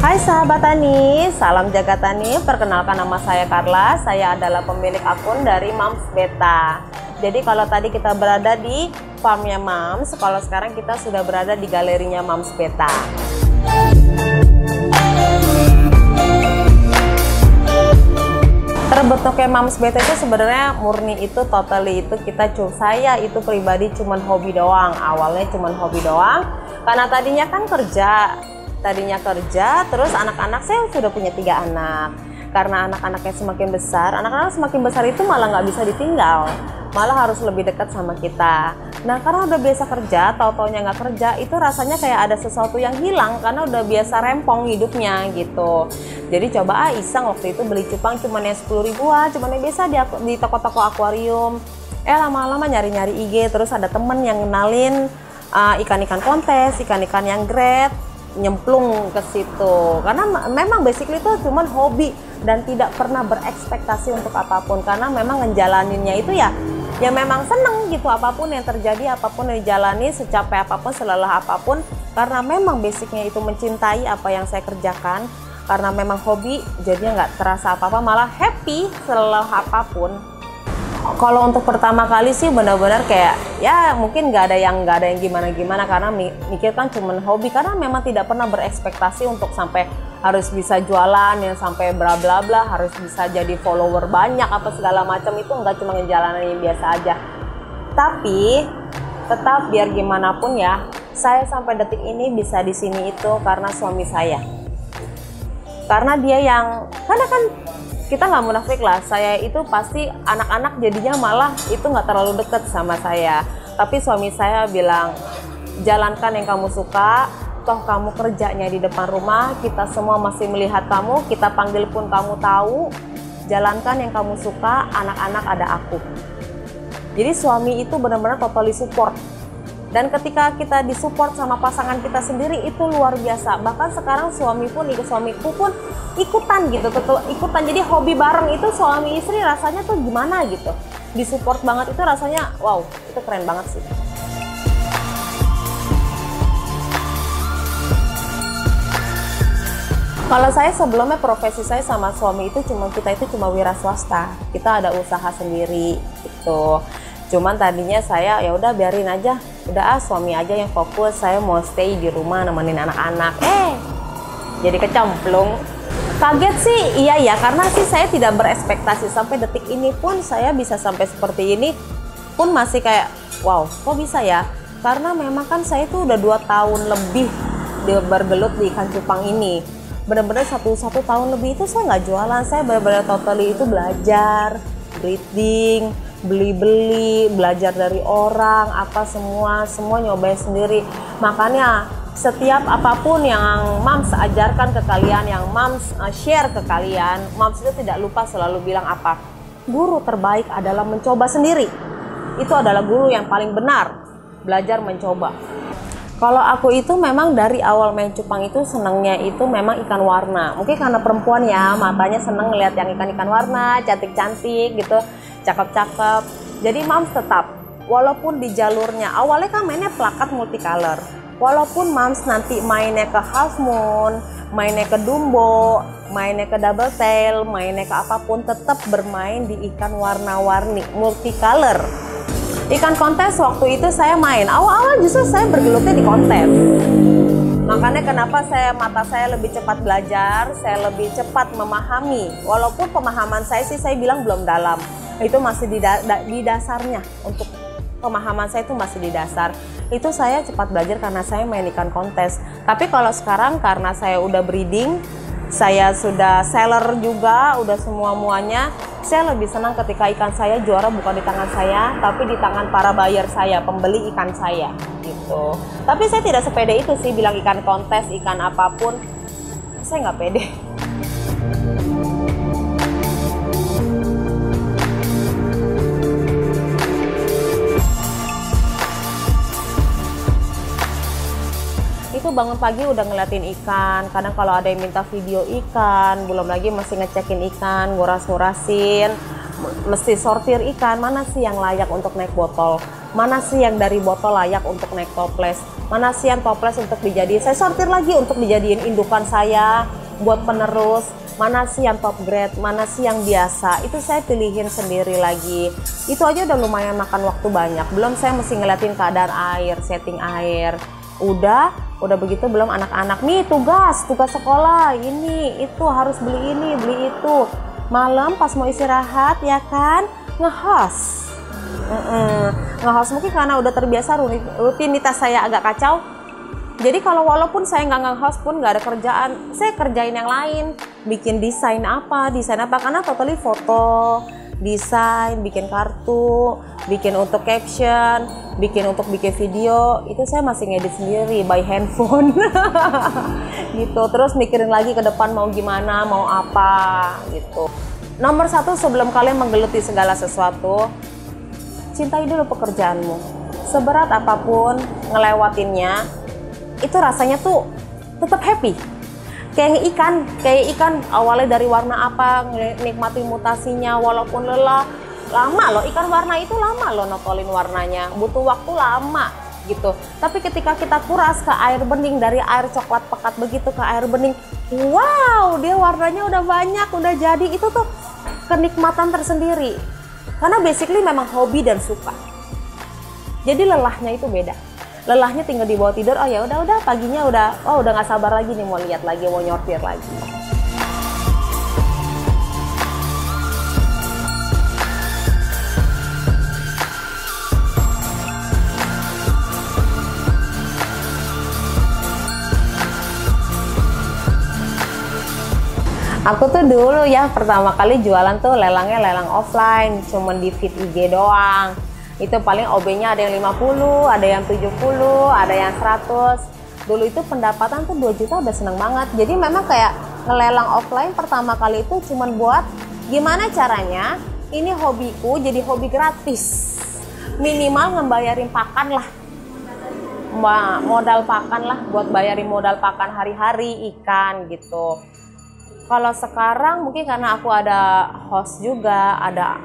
Hai sahabat tani, salam jaga tani. Perkenalkan, nama saya Carla. Saya adalah pemilik akun dari Mams Beta. Jadi kalau tadi kita berada di farmnya Mams, kalau sekarang kita sudah berada di galerinya Mams Beta. Terbentuknya Mams Beta itu sebenarnya murni itu totally itu saya itu pribadi cuman hobi doang. Awalnya cuman hobi doang karena tadinya kerja, terus anak-anak saya sudah punya 3 anak. Karena anak-anaknya semakin besar, anak-anak semakin besar itu malah nggak bisa ditinggal, malah harus lebih dekat sama kita. Nah, karena udah biasa kerja, tau-taunya nggak kerja, itu rasanya kayak ada sesuatu yang hilang karena udah biasa rempong hidupnya gitu. Jadi coba iseng waktu itu beli cupang cuman yang 10 ribuan, cuman yang biasa di toko-toko akuarium. Lama-lama nyari-nyari IG, terus ada temen yang ngenalin ikan-ikan kontes, ikan-ikan yang grade, nyemplung ke situ. Karena memang basically itu cuman hobi dan tidak pernah berekspektasi untuk apapun, karena memang ngejalaninnya itu ya memang seneng gitu, apapun yang terjadi, apapun yang dijalani, secapek apapun, selelah apapun, karena memang basicnya itu mencintai apa yang saya kerjakan. Karena memang hobi, jadinya nggak terasa apa-apa, malah happy selelah apapun. Kalau untuk pertama kali sih benar-benar kayak ya mungkin nggak ada yang gimana-gimana, karena mikir kan cuman hobi, karena memang tidak pernah berekspektasi untuk sampai harus bisa jualan yang sampai bla bla bla, harus bisa jadi follower banyak apa segala macam. Itu nggak cuma ngejalanin yang biasa aja. Tapi tetap biar gimana pun ya, saya sampai detik ini bisa di sini itu karena suami saya. Karena dia karena kan kita nggak munafik lah, saya itu pasti anak-anak jadinya malah itu nggak terlalu deket sama saya. Tapi suami saya bilang, jalankan yang kamu suka, toh kamu kerjanya di depan rumah, kita semua masih melihat kamu, kita panggil pun kamu tahu, jalankan yang kamu suka, anak-anak ada aku. Jadi suami itu benar-benar totally support. Dan ketika kita disupport sama pasangan kita sendiri itu luar biasa. Bahkan sekarang suamiku pun ikutan gitu, ikutan. Jadi hobi bareng itu suami istri rasanya tuh gimana gitu. Disupport banget itu rasanya wow, itu keren banget sih. Kalau saya sebelumnya profesi saya sama suami itu kita cuma wira swasta. Kita ada usaha sendiri gitu. Cuman tadinya saya ya udah biarin aja, udah suami aja yang fokus, saya mau stay di rumah nemenin anak-anak. Jadi kecemplung. Kaget sih, iya ya, karena sih saya tidak berekspektasi sampai detik ini pun saya bisa sampai seperti ini pun masih kayak wow, kok bisa ya? Karena memang kan saya tuh udah 2 tahun lebih bergelut di ikan cupang ini. Benar-benar satu tahun lebih itu saya nggak jualan, saya benar-benar totally itu belajar, breeding, beli-beli, belajar dari orang, apa semua nyobain sendiri. Makanya setiap apapun yang Mams ajarkan ke kalian, yang Mams share ke kalian, Mams itu tidak lupa selalu bilang apa? Guru terbaik adalah mencoba sendiri. Itu adalah guru yang paling benar, belajar mencoba. Kalau aku itu memang dari awal main cupang itu senangnya itu memang ikan warna. Mungkin karena perempuan ya, matanya seneng ngeliat yang ikan-ikan warna, cantik-cantik gitu, cakep-cakep. Jadi Mams tetap, walaupun di jalurnya awalnya kan mainnya plakat multicolor, walaupun Mams nanti mainnya ke half moon, mainnya ke dumbo, mainnya ke double tail, mainnya ke apapun, tetap bermain di ikan warna-warni multicolor. Ikan kontes waktu itu saya main, awal-awal justru saya bergelutnya di kontes. Makanya kenapa mata saya lebih cepat belajar, saya lebih cepat memahami. Walaupun pemahaman saya sih saya bilang belum dalam, itu masih di dasarnya. Untuk pemahaman saya itu masih di dasar. Itu saya cepat belajar karena saya main ikan kontes. Tapi kalau sekarang karena saya udah breeding, saya sudah seller juga, udah semuanya, saya lebih senang ketika ikan saya juara bukan di tangan saya, tapi di tangan para buyer saya, pembeli ikan saya gitu. Tapi saya tidak sepede itu sih bilang ikan kontes, ikan apapun, saya nggak pede. Itu bangun pagi udah ngeliatin ikan, kadang kalau ada yang minta video ikan, belum lagi masih ngecekin ikan, nguras-ngurasin, mesti sortir ikan, mana sih yang layak untuk naik botol, mana sih yang dari botol layak untuk naik toples, mana sih yang toples untuk dijadiin, saya sortir lagi untuk dijadiin indukan saya, buat penerus, mana sih yang top grade, mana sih yang biasa, itu saya pilihin sendiri lagi. Itu aja udah lumayan makan waktu banyak, belum saya mesti ngeliatin keadaan air, setting air. Udah begitu belum anak-anak, nih tugas sekolah, ini, itu harus beli ini, beli itu. Malam pas mau istirahat ya kan, nge-host. Nge-host mungkin karena udah terbiasa, rutinitas saya agak kacau. Jadi kalau walaupun saya nggak nge-host pun nggak ada kerjaan, saya kerjain yang lain, bikin desain apa, karena totally foto, desain, bikin kartu, bikin untuk caption, bikin video, itu saya masih ngedit sendiri by handphone. Gitu, terus mikirin lagi ke depan mau gimana, mau apa gitu. Nomor satu, sebelum kalian menggeluti segala sesuatu, cintai dulu pekerjaanmu. Seberat apapun ngelewatinnya, itu rasanya tuh tetap happy. Kayak ikan awalnya dari warna apa, nikmati mutasinya walaupun lelah, lama loh, ikan warna itu lama loh notolin warnanya, butuh waktu lama gitu. Tapi ketika kita kuras ke air bening, dari air coklat pekat begitu ke air bening, wow, dia warnanya udah banyak, udah jadi, itu tuh kenikmatan tersendiri. Karena basically memang hobi dan suka. Jadi lelahnya itu beda. Lelahnya tinggal dibawa tidur, oh ya udah paginya udah nggak sabar lagi nih mau lihat lagi, mau nyortir lagi. Aku tuh dulu ya pertama kali jualan tuh lelangnya lelang offline, cuman di feed IG doang. Itu paling OB-nya ada yang 50, ada yang 70, ada yang 100. Dulu itu pendapatan tuh 2 juta udah seneng banget. Jadi memang kayak ngelelang offline pertama kali itu cuman buat gimana caranya ini hobiku jadi hobi gratis. Minimal ngebayarin pakan lah. Modal pakan lah, buat bayarin modal pakan hari-hari ikan gitu. Kalau sekarang mungkin karena aku ada host juga, ada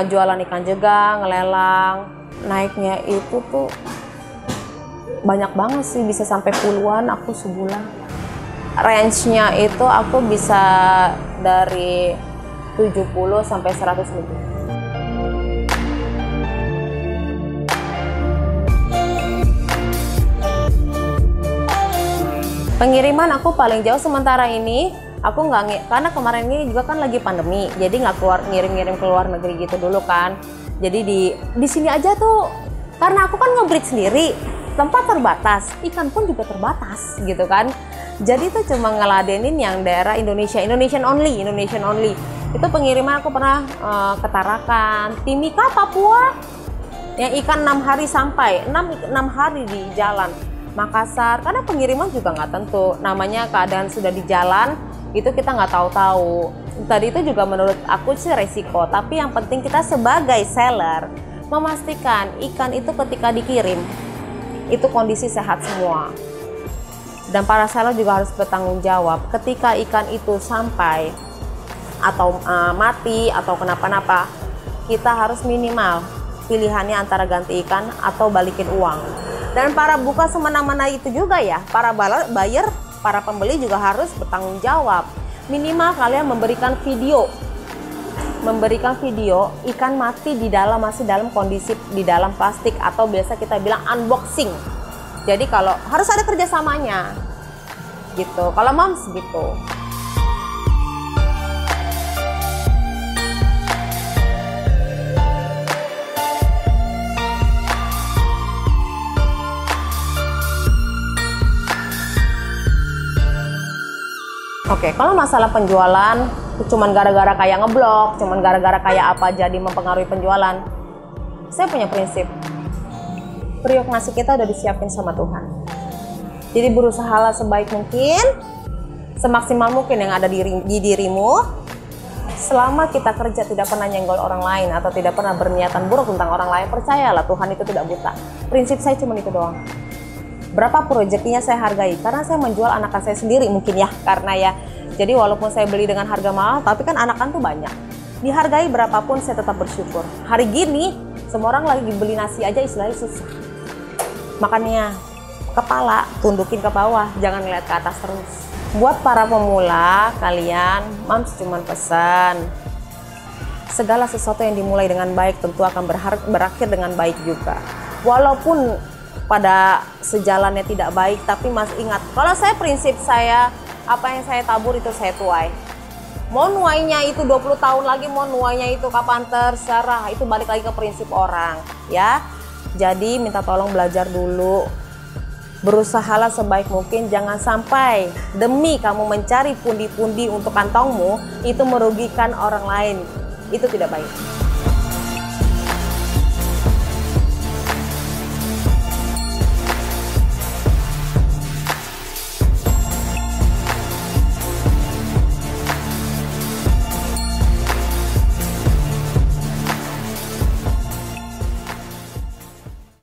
jualan ikan juga, ngelelang, naiknya itu tuh banyak banget sih, bisa sampai puluhan aku sebulan. Range-nya itu aku bisa dari 70 sampai 100 lebih. Pengiriman aku paling jauh sementara ini. Aku nggak, karena kemarin ini juga kan lagi pandemi, jadi nggak ngirim-ngirim ke luar negeri gitu dulu kan. Jadi di sini aja tuh, karena aku kan nge-breed sendiri, tempat terbatas, ikan pun juga terbatas gitu kan. Jadi tuh cuma ngeladenin yang daerah Indonesian only. Itu pengiriman aku pernah ke Tarakan, Timika, Papua, yang ikan 6 hari sampai 6 hari di jalan. Makassar, karena pengiriman juga nggak tentu, namanya keadaan sudah di jalan. Itu kita nggak tahu-tahu. Tadi itu juga menurut aku sih resiko, tapi yang penting kita sebagai seller memastikan ikan itu ketika dikirim itu kondisi sehat semua. Dan para seller juga harus bertanggung jawab ketika ikan itu sampai atau mati atau kenapa-napa, kita harus minimal pilihannya antara ganti ikan atau balikin uang. Dan para buka semena-mena itu juga ya, para buyer, para pembeli juga harus bertanggung jawab. Minimal kalian memberikan video ikan mati di dalam, masih dalam kondisi di dalam plastik, atau biasa kita bilang unboxing. Jadi kalau harus ada kerjasamanya gitu, kalau moms gitu. Oke, kalau masalah penjualan, cuman gara-gara kayak ngeblok, cuman gara-gara kayak apa jadi mempengaruhi penjualan. Saya punya prinsip, periuk nasi kita udah disiapin sama Tuhan. Jadi berusahalah sebaik mungkin, semaksimal mungkin yang ada di dirimu. Selama kita kerja tidak pernah nyenggol orang lain atau tidak pernah berniatan buruk tentang orang lain, percayalah Tuhan itu tidak buta. Prinsip saya cuma itu doang. Berapapun rezekinya saya hargai, karena saya menjual anakan saya sendiri mungkin ya, karena ya, jadi walaupun saya beli dengan harga mahal, tapi kan anakan tuh banyak. Dihargai berapapun saya tetap bersyukur. Hari gini semua orang lagi beli nasi aja istilahnya susah. Makanya kepala tundukin ke bawah, jangan ngeliat ke atas terus. Buat para pemula kalian, Mams cuman pesan, segala sesuatu yang dimulai dengan baik tentu akan berakhir dengan baik juga. Walaupun pada sejalannya tidak baik, tapi Mas ingat, kalau saya prinsip saya, apa yang saya tabur itu saya tuai. Mau nuainya itu 20 tahun lagi, mau nuainya itu kapan terserah, itu balik lagi ke prinsip orang ya. Jadi minta tolong belajar dulu, berusahalah sebaik mungkin, jangan sampai demi kamu mencari pundi-pundi untuk kantongmu itu merugikan orang lain, itu tidak baik.